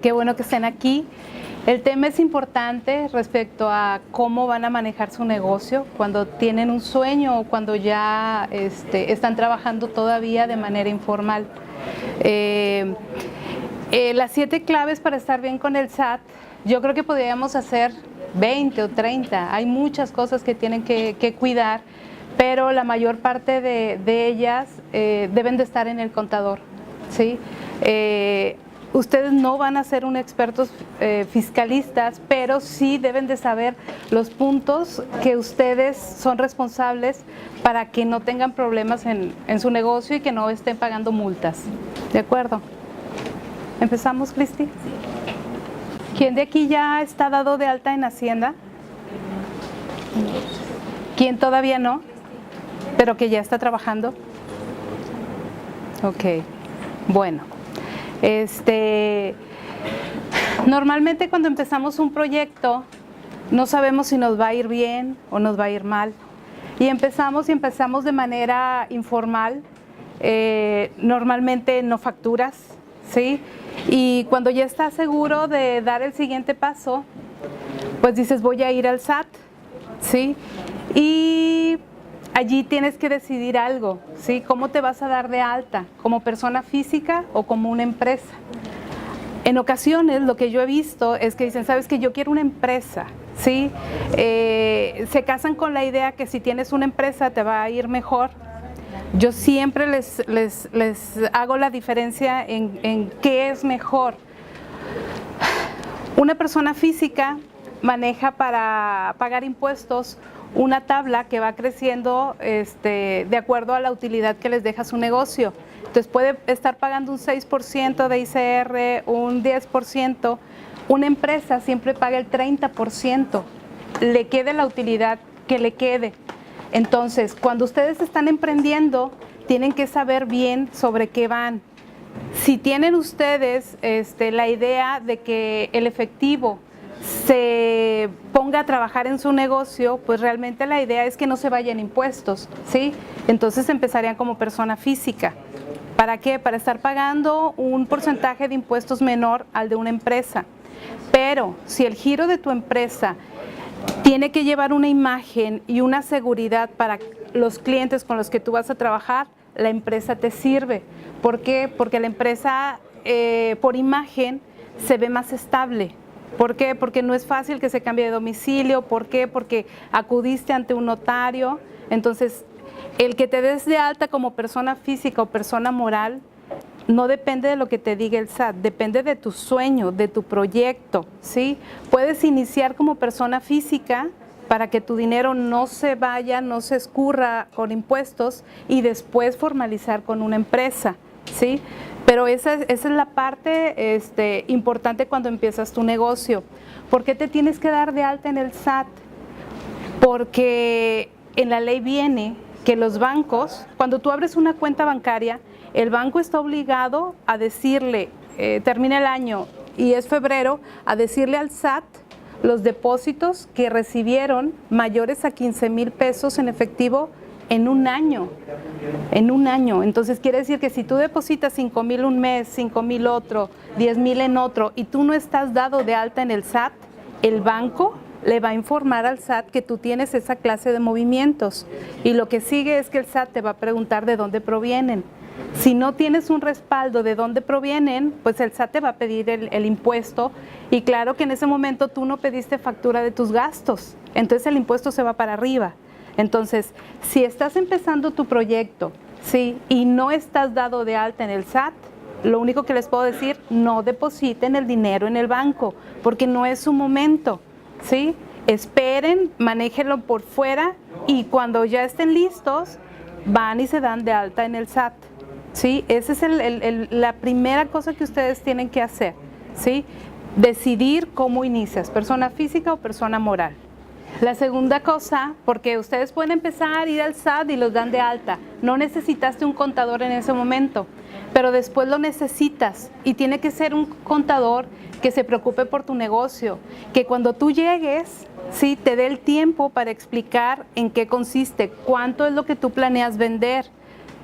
Qué bueno que estén aquí. El tema es importante respecto a cómo van a manejar su negocio cuando tienen un sueño o cuando ya están trabajando todavía de manera informal. Las 7 claves para estar bien con el SAT, yo creo que podríamos hacer 20 o 30. Hay muchas cosas que tienen que cuidar, pero la mayor parte de ellas deben de estar en el contador, ¿sí? Ustedes no van a ser un expertos fiscalistas, pero sí deben de saber los puntos que ustedes son responsables para que no tengan problemas en su negocio y que no estén pagando multas. ¿De acuerdo? ¿Empezamos, Cristi? ¿Quién de aquí ya está dado de alta en Hacienda? ¿Quién todavía no? Pero que ya está trabajando. Ok, bueno. Normalmente cuando empezamos un proyecto no sabemos si nos va a ir bien o nos va a ir mal. Y empezamos de manera informal, normalmente no facturas, ¿sí? Y cuando ya estás seguro de dar el siguiente paso, pues dices voy a ir al SAT, ¿sí? Y allí tienes que decidir algo, ¿sí? ¿Cómo te vas a dar de alta? ¿Como persona física o como una empresa? En ocasiones lo que yo he visto es que dicen, ¿sabes qué? Yo quiero una empresa, ¿sí? Se casan con la idea que si tienes una empresa te va a ir mejor. Yo siempre les hago la diferencia en qué es mejor. Una persona física maneja para pagar impuestos una tabla que va creciendo de acuerdo a la utilidad que les deja su negocio. Entonces puede estar pagando un 6% de ICR, un 10%. Una empresa siempre paga el 30%, le quede la utilidad que le quede. Entonces, cuando ustedes están emprendiendo, tienen que saber bien sobre qué van. Si tienen ustedes la idea de que el efectivo se ponga a trabajar en su negocio, pues realmente la idea es que no se vayan impuestos, ¿sí? Entonces empezarían como persona física. ¿Para qué? Para estar pagando un porcentaje de impuestos menor al de una empresa. Pero si el giro de tu empresa tiene que llevar una imagen y una seguridad para los clientes con los que tú vas a trabajar, la empresa te sirve. ¿Por qué? Porque la empresa por imagen se ve más estable. ¿Por qué? Porque no es fácil que se cambie de domicilio. ¿Por qué? Porque acudiste ante un notario. Entonces, el que te des de alta como persona física o persona moral no depende de lo que te diga el SAT, depende de tu sueño, de tu proyecto, ¿sí? Puedes iniciar como persona física para que tu dinero no se vaya, no se escurra con impuestos y después formalizar con una empresa, ¿sí? Pero esa es la parte importante cuando empiezas tu negocio. ¿Por qué te tienes que dar de alta en el SAT? Porque en la ley viene que los bancos, cuando tú abres una cuenta bancaria, el banco está obligado a decirle, termina el año y es febrero, a decirle al SAT los depósitos que recibieron mayores a 15,000 pesos en efectivo en un año. En un año. Entonces quiere decir que si tú depositas 5,000 un mes, 5,000 otro, 10,000 en otro y tú no estás dado de alta en el SAT, el banco le va a informar al SAT que tú tienes esa clase de movimientos. Y lo que sigue es que el SAT te va a preguntar de dónde provienen. Si no tienes un respaldo de dónde provienen, pues el SAT te va a pedir el impuesto y claro que en ese momento tú no pediste factura de tus gastos, entonces el impuesto se va para arriba. Entonces, si estás empezando tu proyecto, ¿sí? Y no estás dado de alta en el SAT, lo único que les puedo decir, no depositen el dinero en el banco, porque no es su momento, ¿sí? Esperen, manéjenlo por fuera y cuando ya estén listos, van y se dan de alta en el SAT, ¿sí? Esa es la primera cosa que ustedes tienen que hacer, ¿sí? Decidir cómo inicias, persona física o persona moral. La segunda cosa, porque ustedes pueden empezar a ir al SAT y los dan de alta, no necesitaste un contador en ese momento, pero después lo necesitas y tiene que ser un contador que se preocupe por tu negocio, que cuando tú llegues, sí, te dé el tiempo para explicar en qué consiste, cuánto es lo que tú planeas vender.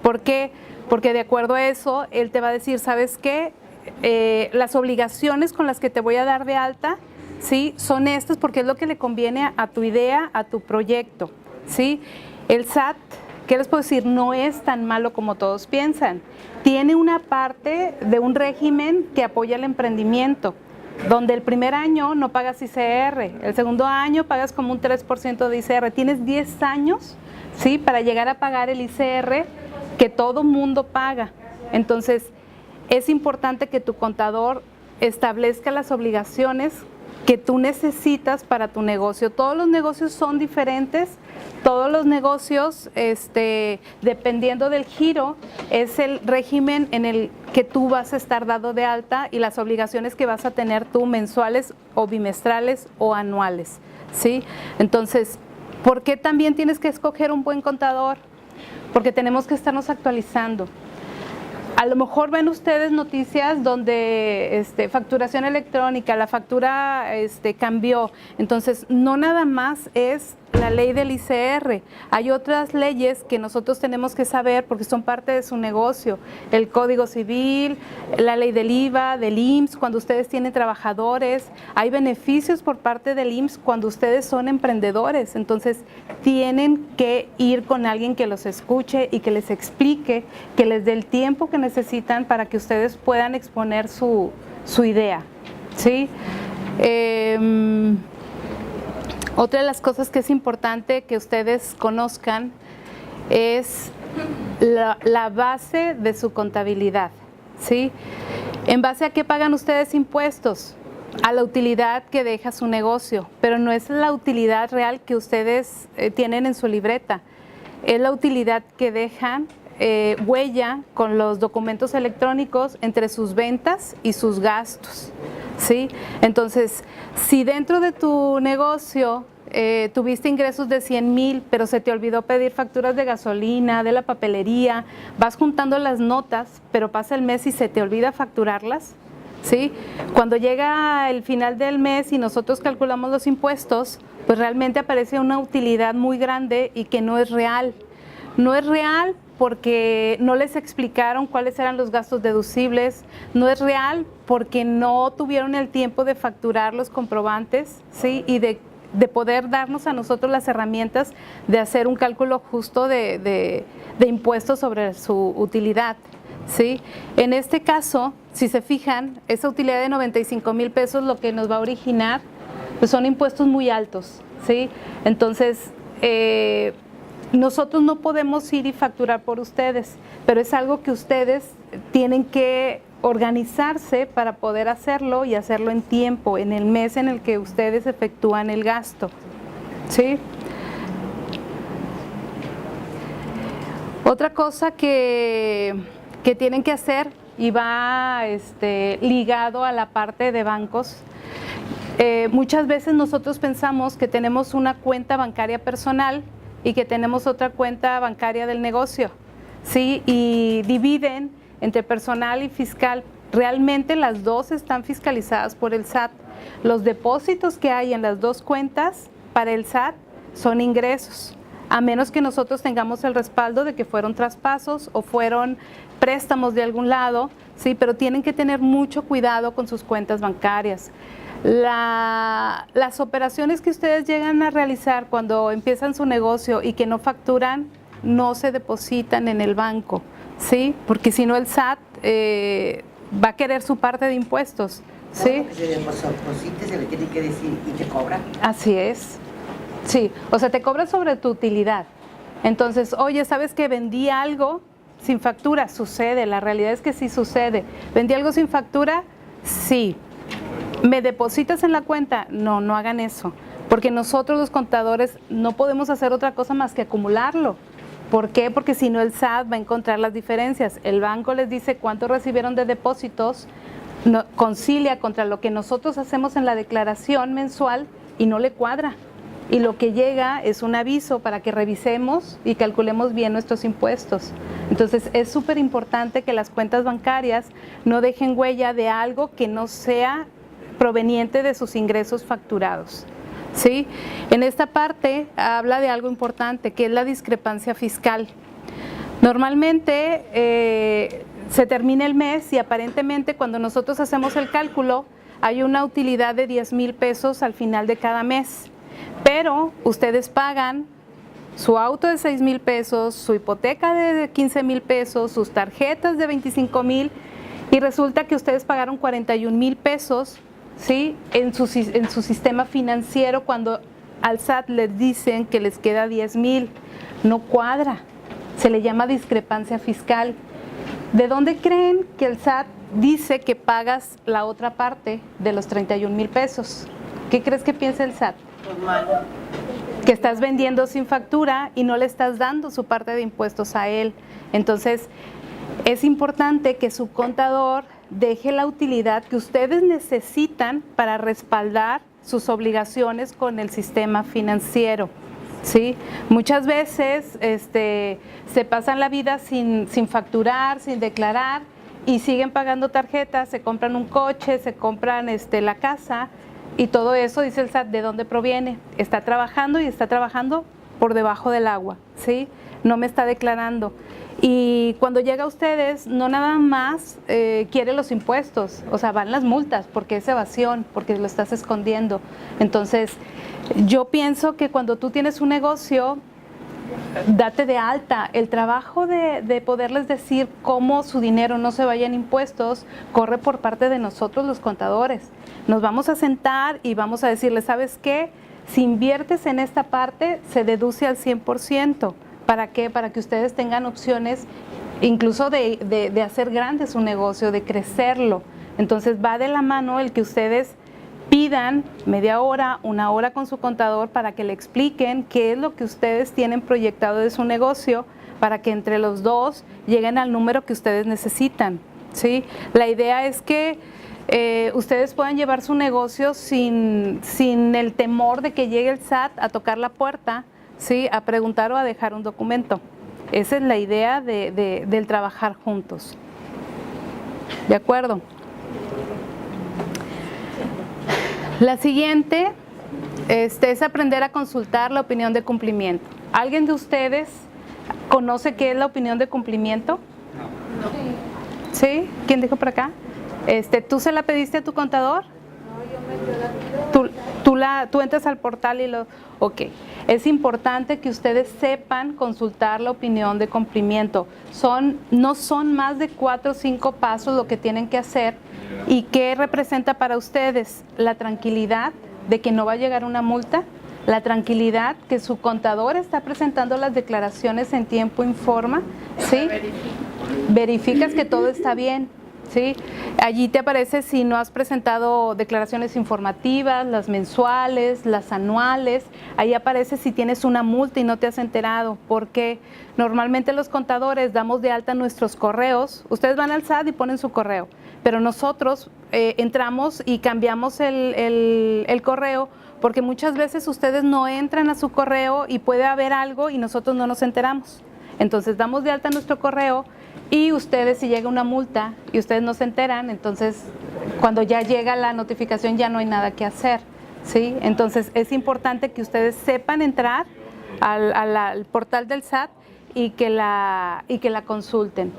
¿Por qué? Porque de acuerdo a eso, él te va a decir, ¿sabes qué? las obligaciones con las que te voy a dar de alta, ¿sí? Son estas porque es lo que le conviene a tu idea, a tu proyecto, ¿sí? El SAT, ¿qué les puedo decir? No es tan malo como todos piensan. Tiene una parte de un régimen que apoya el emprendimiento, donde el primer año no pagas ICR, el segundo año pagas como un 3% de ICR. Tienes 10 años, ¿sí? Para llegar a pagar el ICR que todo mundo paga. Entonces, es importante que tu contador establezca las obligaciones que tú necesitas para tu negocio. Todos los negocios son diferentes, todos los negocios, dependiendo del giro, es el régimen en el que tú vas a estar dado de alta y las obligaciones que vas a tener tú mensuales o bimestrales o anuales, ¿sí? Entonces, ¿por qué también tienes que escoger un buen contador? Porque tenemos que estarnos actualizando. A lo mejor ven ustedes noticias donde facturación electrónica, la factura cambió. Entonces, no nada más es la ley del ICR. Hay otras leyes que nosotros tenemos que saber porque son parte de su negocio. El Código Civil, la ley del IVA, del IMSS, cuando ustedes tienen trabajadores. Hay beneficios por parte del IMSS cuando ustedes son emprendedores. Entonces, tienen que ir con alguien que los escuche y que les explique, que les dé el tiempo que necesitan para que ustedes puedan exponer su idea, ¿sí? Otra de las cosas que es importante que ustedes conozcan es la base de su contabilidad, ¿sí? ¿En base a qué pagan ustedes impuestos? A la utilidad que deja su negocio, pero no es la utilidad real que ustedes tienen en su libreta, es la utilidad que dejan huella con los documentos electrónicos entre sus ventas y sus gastos, ¿sí? Entonces, si dentro de tu negocio tuviste ingresos de 100,000, pero se te olvidó pedir facturas de gasolina, de la papelería, vas juntando las notas, pero pasa el mes y se te olvida facturarlas, ¿sí? Cuando llega el final del mes y nosotros calculamos los impuestos, pues realmente aparece una utilidad muy grande y que no es real. No es real porque no les explicaron cuáles eran los gastos deducibles, no es real porque no tuvieron el tiempo de facturar los comprobantes, ¿sí? Y de poder darnos a nosotros las herramientas de hacer un cálculo justo de impuestos sobre su utilidad, ¿sí? En este caso, si se fijan, esa utilidad de 95,000 pesos lo que nos va a originar pues son impuestos muy altos, ¿sí? Entonces, nosotros no podemos ir y facturar por ustedes, pero es algo que ustedes tienen que organizarse para poder hacerlo y hacerlo en tiempo, en el mes en el que ustedes efectúan el gasto, ¿sí? Otra cosa que tienen que hacer y va ligado a la parte de bancos, muchas veces nosotros pensamos que tenemos una cuenta bancaria personal y que tenemos otra cuenta bancaria del negocio, ¿sí? Y dividen entre personal y fiscal. Realmente las dos están fiscalizadas por el SAT. Los depósitos que hay en las dos cuentas para el SAT son ingresos, a menos que nosotros tengamos el respaldo de que fueron traspasos o fueron préstamos de algún lado, ¿sí? Pero tienen que tener mucho cuidado con sus cuentas bancarias. Las operaciones que ustedes llegan a realizar cuando empiezan su negocio y que no facturan, no se depositan en el banco, ¿sí? Porque si no el SAT va a querer su parte de impuestos, ¿sí? No, se deposite, se le tiene que decir y te cobra. Así es, sí, o sea, te cobra sobre tu utilidad. Entonces, oye, ¿sabes que vendí algo sin factura? Sucede, la realidad es que sí sucede. ¿Vendí algo sin factura? Sí. ¿Me depositas en la cuenta? No, no hagan eso, porque nosotros los contadores no podemos hacer otra cosa más que acumularlo. ¿Por qué? Porque si no el SAT va a encontrar las diferencias. El banco les dice cuánto recibieron de depósitos, concilia contra lo que nosotros hacemos en la declaración mensual y no le cuadra. Y lo que llega es un aviso para que revisemos y calculemos bien nuestros impuestos. Entonces es súper importante que las cuentas bancarias no dejen huella de algo que no sea proveniente de sus ingresos facturados, ¿sí? En esta parte habla de algo importante, que es la discrepancia fiscal. Normalmente se termina el mes y aparentemente cuando nosotros hacemos el cálculo hay una utilidad de 10,000 pesos al final de cada mes, pero ustedes pagan su auto de 6,000 pesos, su hipoteca de 15,000 pesos, sus tarjetas de 25,000 y resulta que ustedes pagaron 41,000 pesos, ¿sí? en su sistema financiero cuando al SAT les dicen que les queda 10,000. No cuadra, se le llama discrepancia fiscal. ¿De dónde creen que el SAT dice que pagas la otra parte de los 31,000 pesos? ¿Qué crees que piensa el SAT? Que estás vendiendo sin factura y no le estás dando su parte de impuestos a él. Entonces, es importante que su contador deje la utilidad que ustedes necesitan para respaldar sus obligaciones con el sistema financiero. ¿Sí? Muchas veces se pasan la vida sin facturar, sin declarar y siguen pagando tarjetas, se compran un coche, se compran la casa y todo eso, dice el SAT, ¿de dónde proviene? Está trabajando y está trabajando por debajo del agua, ¿sí? No me está declarando. Y cuando llega a ustedes, no nada más quiere los impuestos, o sea, van las multas, porque es evasión, porque lo estás escondiendo. Entonces, yo pienso que cuando tú tienes un negocio, date de alta. El trabajo de poderles decir cómo su dinero no se vaya en impuestos, corre por parte de nosotros los contadores. Nos vamos a sentar y vamos a decirles, ¿sabes qué? Si inviertes en esta parte, se deduce al 100%. ¿Para qué? Para que ustedes tengan opciones incluso de hacer grande su negocio, de crecerlo. Entonces va de la mano el que ustedes pidan media hora, una hora con su contador para que le expliquen qué es lo que ustedes tienen proyectado de su negocio para que entre los dos lleguen al número que ustedes necesitan, ¿sí? La idea es que ustedes puedan llevar su negocio sin el temor de que llegue el SAT a tocar la puerta, ¿sí? A preguntar o a dejar un documento. Esa es la idea del trabajar juntos. ¿De acuerdo? La siguiente es aprender a consultar la opinión de cumplimiento. ¿Alguien de ustedes conoce qué es la opinión de cumplimiento? No. ¿Sí? ¿Quién dijo por acá? ¿Tú se la pediste a tu contador? No, yo me pido. Tú entras al portal y lo... Ok. Es importante que ustedes sepan consultar la opinión de cumplimiento. No son más de 4 o 5 pasos lo que tienen que hacer. ¿Y qué representa para ustedes? La tranquilidad de que no va a llegar una multa, la tranquilidad que su contador está presentando las declaraciones en tiempo y forma, ¿sí? Verificas que todo está bien, ¿sí? Allí te aparece si no has presentado declaraciones informativas, las mensuales, las anuales, ahí aparece si tienes una multa y no te has enterado, porque normalmente los contadores damos de alta nuestros correos, ustedes van al SAT y ponen su correo, pero nosotros entramos y cambiamos el correo porque muchas veces ustedes no entran a su correo y puede haber algo y nosotros no nos enteramos. Entonces damos de alta nuestro correo y ustedes, si llega una multa y ustedes no se enteran, entonces cuando ya llega la notificación ya no hay nada que hacer, ¿sí? Entonces es importante que ustedes sepan entrar al portal del SAT y que la consulten.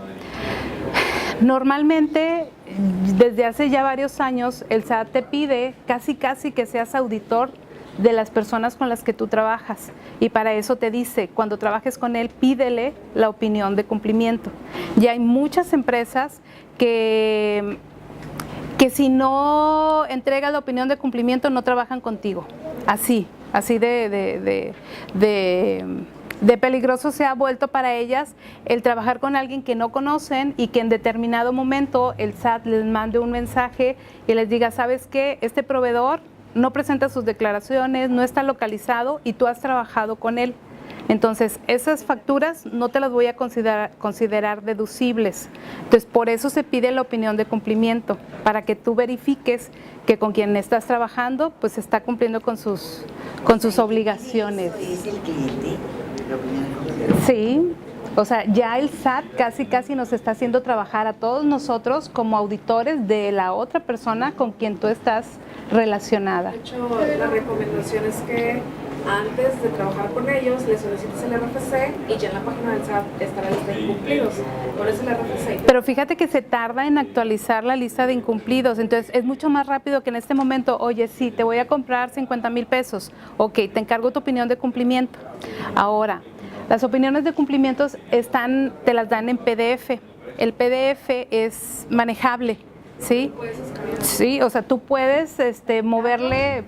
Normalmente, desde hace ya varios años, el SAT te pide casi que seas auditor de las personas con las que tú trabajas y para eso te dice, cuando trabajes con él, pídele la opinión de cumplimiento. Ya hay muchas empresas que si no entregas la opinión de cumplimiento no trabajan contigo, así de peligroso se ha vuelto para ellas el trabajar con alguien que no conocen y que en determinado momento el SAT les mande un mensaje y les diga, ¿sabes qué? Este proveedor no presenta sus declaraciones, no está localizado y tú has trabajado con él. Entonces, esas facturas no te las voy a considerar deducibles. Entonces, por eso se pide la opinión de cumplimiento, para que tú verifiques que con quien estás trabajando, pues está cumpliendo con sus obligaciones. ¿Es el cliente la opinión de cumplimiento? Sí, o sea, ya el SAT casi nos está haciendo trabajar a todos nosotros como auditores de la otra persona con quien tú estás relacionada. De hecho, la recomendación es que antes de trabajar con ellos, le solicitas el RFC y ya en la página del SAT está la lista de incumplidos. Pones el RFC. Pero fíjate que se tarda en actualizar la lista de incumplidos, entonces es mucho más rápido que en este momento, oye, sí, te voy a comprar 50,000 pesos, ok, te encargo tu opinión de cumplimiento. Ahora, las opiniones de cumplimientos te las dan en PDF. El PDF es manejable, ¿sí? Sí, o sea, tú puedes moverle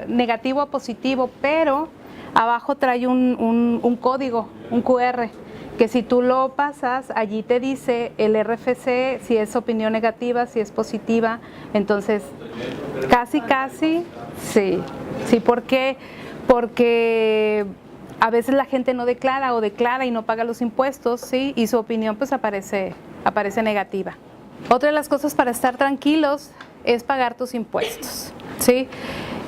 negativo a positivo, pero abajo trae un código, un QR, que si tú lo pasas, allí te dice el RFC, si es opinión negativa, si es positiva. Entonces, casi, sí. Sí, ¿por qué? Porque a veces la gente no declara o declara y no paga los impuestos, ¿sí? Y su opinión pues aparece negativa. Otra de las cosas para estar tranquilos es pagar tus impuestos, ¿sí?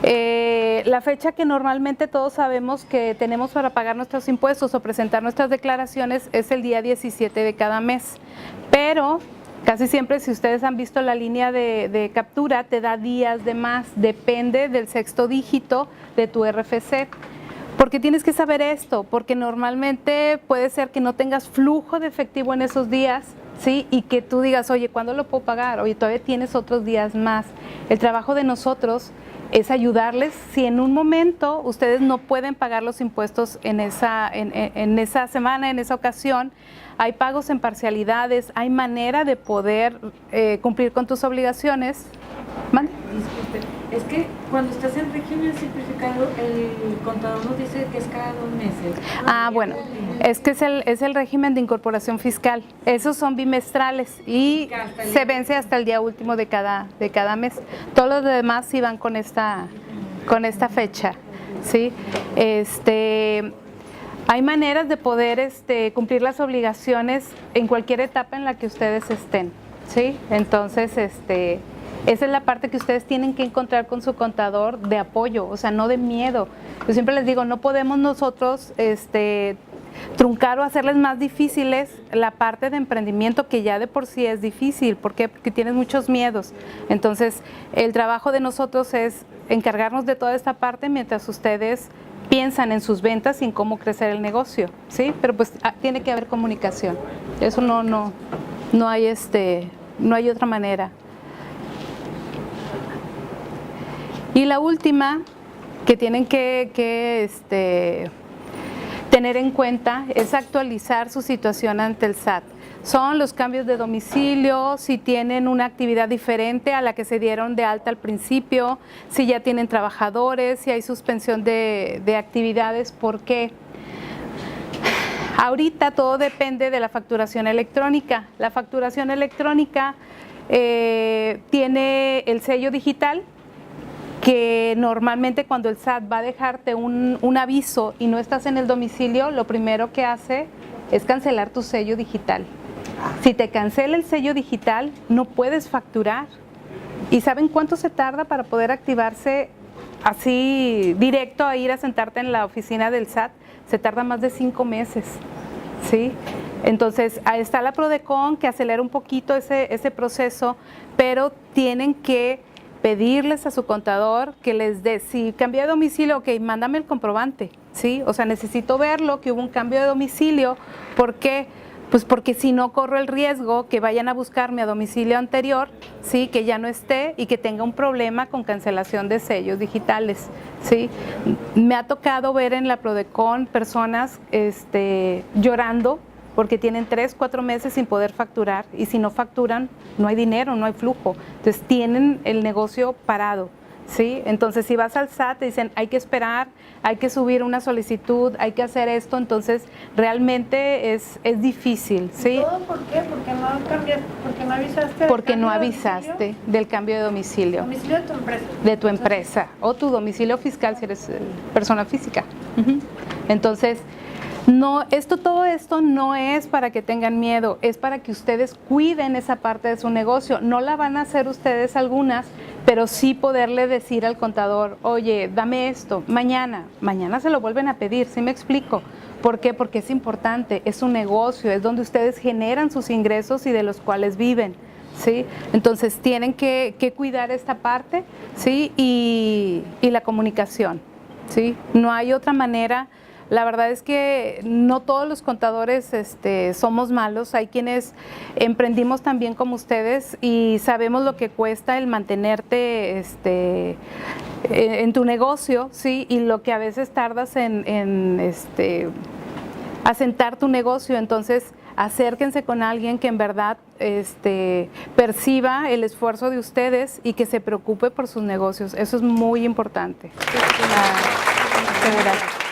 La fecha que normalmente todos sabemos que tenemos para pagar nuestros impuestos o presentar nuestras declaraciones es el día 17 de cada mes, pero casi siempre, si ustedes han visto la línea de captura, te da días de más, depende del sexto dígito de tu RFC. ¿Por qué tienes que saber esto? Porque normalmente puede ser que no tengas flujo de efectivo en esos días, ¿sí? Y que tú digas, oye, ¿cuándo lo puedo pagar? Oye, todavía tienes otros días más. El trabajo de nosotros es ayudarles si en un momento ustedes no pueden pagar los impuestos en esa semana, en esa ocasión. Hay pagos en parcialidades, hay manera de poder cumplir con tus obligaciones. ¿Mande? Disculpe, es que cuando estás en régimen simplificado, el contador nos dice que es cada 2 meses. Bueno, es que es el régimen de incorporación fiscal. Esos son bimestrales y se vence hasta el día último de cada mes. Todos los demás sí van con esta fecha, ¿sí? Hay maneras de poder cumplir las obligaciones en cualquier etapa en la que ustedes estén, ¿sí? Entonces, esa es la parte que ustedes tienen que encontrar con su contador de apoyo, o sea, no de miedo. Yo siempre les digo, no podemos nosotros truncar o hacerles más difíciles la parte de emprendimiento, que ya de por sí es difícil. ¿Por qué? Porque tienes muchos miedos. Entonces, el trabajo de nosotros es encargarnos de toda esta parte mientras ustedes piensan en sus ventas y en cómo crecer el negocio, ¿sí? Pero pues tiene que haber comunicación. Eso no hay otra manera. Y la última que tienen que tener en cuenta es actualizar su situación ante el SAT. Son los cambios de domicilio, si tienen una actividad diferente a la que se dieron de alta al principio, si ya tienen trabajadores, si hay suspensión de actividades. ¿Por qué? Ahorita todo depende de la facturación electrónica. La facturación electrónica tiene el sello digital, que normalmente cuando el SAT va a dejarte un aviso y no estás en el domicilio, lo primero que hace es cancelar tu sello digital. Si te cancela el sello digital, no puedes facturar. ¿Y saben cuánto se tarda para poder activarse así directo a ir a sentarte en la oficina del SAT? Se tarda más de 5 meses, ¿sí? Entonces, ahí está la Prodecon, que acelera un poquito ese proceso, pero tienen que pedirles a su contador que les dé, si cambia de domicilio, ok, mándame el comprobante, ¿sí? O sea, necesito verlo, que hubo un cambio de domicilio. ¿Por qué? Pues porque si no corro el riesgo que vayan a buscarme a domicilio anterior, ¿sí? Que ya no esté y que tenga un problema con cancelación de sellos digitales, ¿sí? Me ha tocado ver en la Prodecon personas llorando porque tienen 3, 4 meses sin poder facturar, y si no facturan no hay dinero, no hay flujo. Entonces tienen el negocio parado, ¿sí? Entonces si vas al SAT te dicen hay que esperar, hay que subir una solicitud, hay que hacer esto. Entonces realmente es difícil, ¿sí? ¿Todo por qué? ¿Porque no cambiaste? ¿Porque no avisaste? Porque no avisaste del cambio de domicilio. ¿Domicilio de tu empresa? De tu empresa, o tu domicilio fiscal si eres persona física. Entonces, todo esto no es para que tengan miedo, es para que ustedes cuiden esa parte de su negocio. No la van a hacer ustedes algunas, pero sí poderle decir al contador, oye, dame esto, mañana se lo vuelven a pedir, ¿sí me explico? ¿Por qué? Porque es importante, es un negocio, es donde ustedes generan sus ingresos y de los cuales viven, ¿sí? Entonces tienen que cuidar esta parte, ¿sí? Y la comunicación. ¿sí? No hay otra manera. La verdad es que no todos los contadores somos malos, hay quienes emprendimos también como ustedes y sabemos lo que cuesta el mantenerte en tu negocio, ¿sí? Y lo que a veces tardas en asentar tu negocio. Entonces, acérquense con alguien que en verdad perciba el esfuerzo de ustedes y que se preocupe por sus negocios. Eso es muy importante. Gracias.